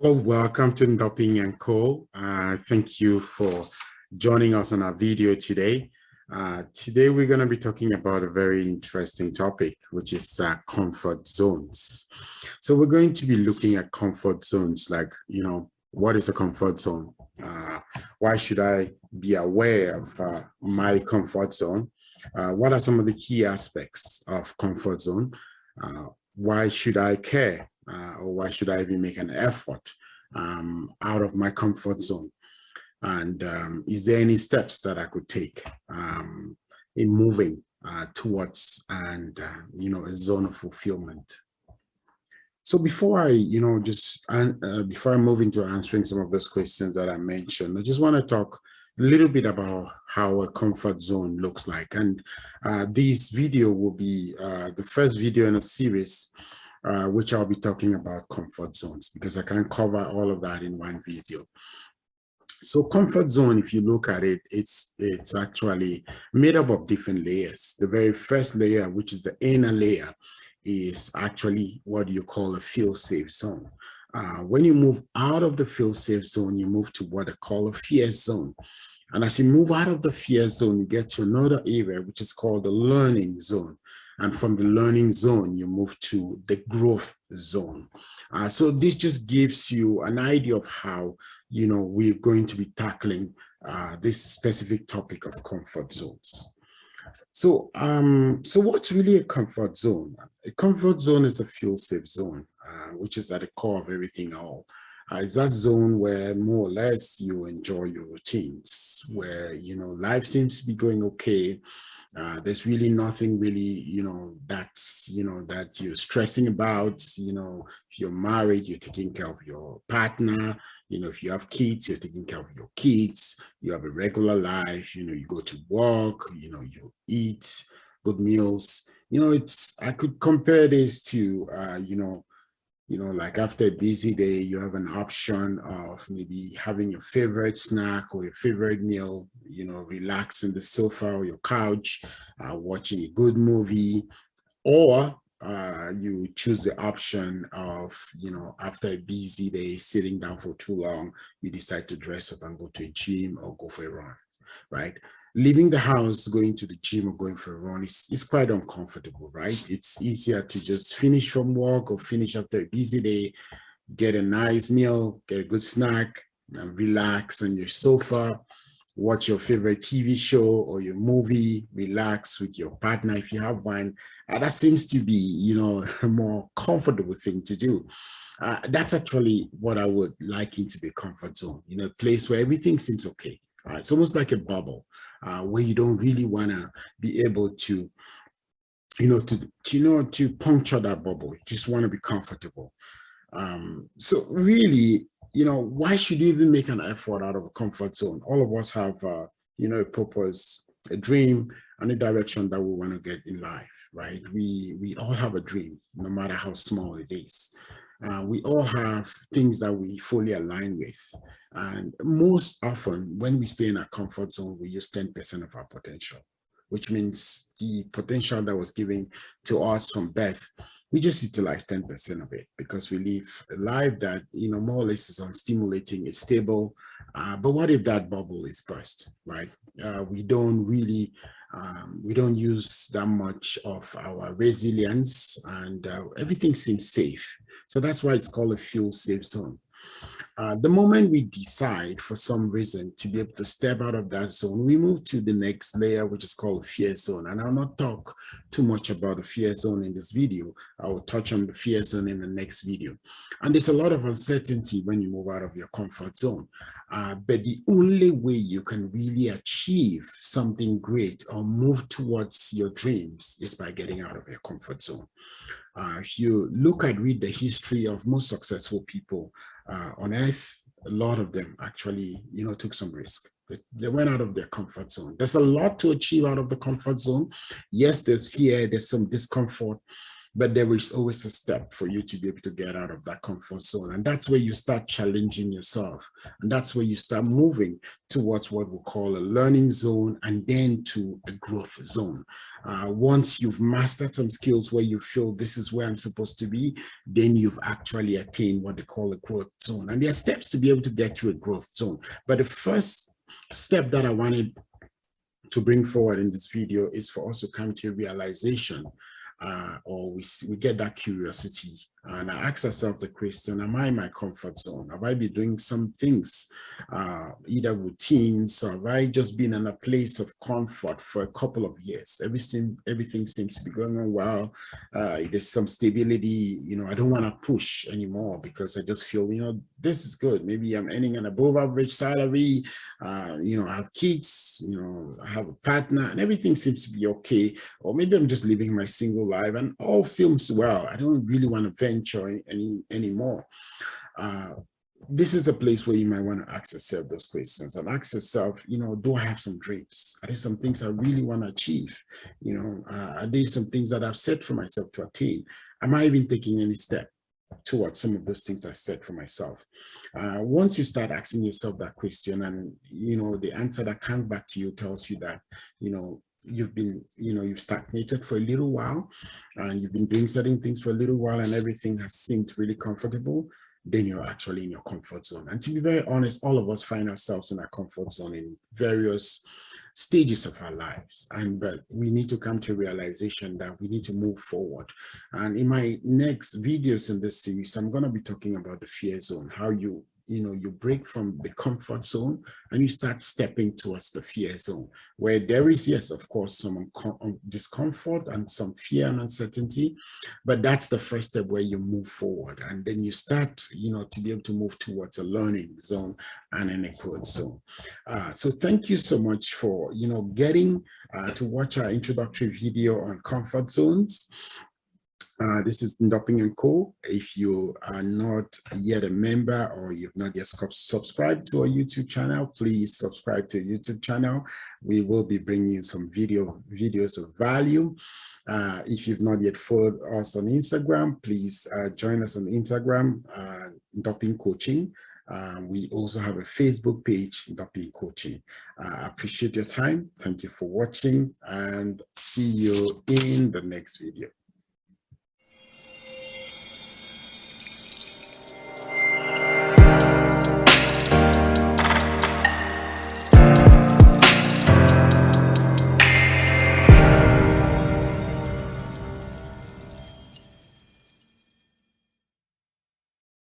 Well, welcome to Ndoping Co. Thank you for joining us on our video today. Today, we're going to be talking about a very interesting topic, which is comfort zones. So we're going to be looking at comfort zones, like, what is a comfort zone? Why should I be aware of my comfort zone? What are some of the key aspects of comfort zone? Why should I care? Or why should I even make an effort out of my comfort zone? And is there any steps that I could take in moving towards a zone of fulfillment? So before I, before I move into answering some of those questions that I mentioned, I just want to talk a little bit about how a comfort zone looks like. And this video will be the first video in a series which I'll be talking about comfort zones, because I can't cover all of that in one video. So comfort zone, if you look at it, it's actually made up of different layers. The very first layer, which is the inner layer, is actually what you call a feel-safe zone. When you move out of the feel-safe zone, you move to what I call a fear zone. And as you move out of the fear zone, you get to another area, which is called the learning zone. And from the learning zone, you move to the growth zone. So this just gives you an idea of how, we're going to be tackling this specific topic of comfort zones. So, so what's really a comfort zone? A comfort zone is a feel-safe zone, which is at the core of everything else. It's that zone where more or less you enjoy your routines, where, life seems to be going okay. There's really nothing really, that you're stressing about. If you're married, you're taking care of your partner. If you have kids, you're taking care of your kids. You have a regular life. You go to work. You eat good meals. I could compare this to, like after a busy day, you have an option of maybe having your favorite snack or your favorite meal, relax on the sofa or your couch, watching a good movie, or you choose the option of, after a busy day, sitting down for too long, you decide to dress up and go to a gym or go for a run, right? Leaving the house, going to the gym or going for a run is quite uncomfortable, right? It's easier to just finish from work or finish after a busy day, get a nice meal, get a good snack, and relax on your sofa, watch your favorite TV show or your movie, relax with your partner if you have one. That seems to be, a more comfortable thing to do. That's actually what I would liken to be a comfort zone, a place where everything seems okay. It's almost like a bubble where you don't really want to be able to, to puncture that bubble. You just want to be comfortable. So really, why should you even make an effort out of a comfort zone? All of us have, a purpose, a dream, and a direction that we want to get in life, right? We all have a dream, no matter how small it is. We all have things that we fully align with. And most often, when we stay in our comfort zone, we use 10% of our potential, which means the potential that was given to us from birth, we just utilize 10% of it because we live a life that, more or less is unstimulating, is stable. But what if that bubble is burst, right? We don't really, we don't use that much of our resilience, and everything seems safe. So that's why it's called a feel-safe zone. The moment we decide for some reason to be able to step out of that zone, we move to the next layer, which is called fear zone. And I'll not talk too much about the fear zone in this video. I will touch on the fear zone in the next video. And there's a lot of uncertainty when you move out of your comfort zone. But the only way you can really achieve something great or move towards your dreams is by getting out of your comfort zone. If you read the history of most successful people on earth, a lot of them actually, took some risk. They went out of their comfort zone. There's a lot to achieve out of the comfort zone. Yes, there's fear, there's some discomfort, but there is always a step for you to be able to get out of that comfort zone. And that's where you start challenging yourself. And that's where you start moving towards what we call a learning zone, and then to a growth zone. Once you've mastered some skills where you feel this is where I'm supposed to be, then you've actually attained what they call a growth zone. And there are steps to be able to get to a growth zone. But the first step that I wanted to bring forward in this video is for us to come to a realization, or we get that curiosity and ask ourselves the question, am I in my comfort zone? Have I been doing some things, either routines, or have I just been in a place of comfort for a couple of years? Everything seems to be going on well. There's some stability. I don't want to push anymore because I just feel, this is good. Maybe I'm earning an above average salary. I have kids, I have a partner, and everything seems to be okay. Or maybe I'm just living my single life and all seems well. I don't really want to venture anymore. This is a place where you might want to ask yourself those questions and ask yourself, do I have some dreams? Are there some things I really want to achieve? Are there some things that I've set for myself to attain? Am I even taking any step towards some of those things I set for myself? Once you start asking yourself that question, and the answer that comes back to you tells you that you've stagnated for a little while, and you've been doing certain things for a little while, and everything has seemed really comfortable, then you're actually in your comfort zone. And to be very honest, all of us find ourselves in our comfort zone in various stages of our lives, but we need to come to a realization that we need to move forward. And in my next videos in this series, I'm going to be talking about the fear zone, how you break from the comfort zone and you start stepping towards the fear zone, where there is, yes, of course, some discomfort and some fear and uncertainty, but that's the first step where you move forward. And then you start, to be able to move towards a learning zone and an growth zone. So thank you so much for, getting to watch our introductory video on comfort zones. This is Ndoping Co. If you are not yet a member or you've not yet subscribed to our YouTube channel, please subscribe to our YouTube channel. We will be bringing you some videos of value. If you've not yet followed us on Instagram, please join us on Instagram, Ndoping Coaching. We also have a Facebook page, Ndoping Coaching. I appreciate your time. Thank you for watching, and see you in the next video.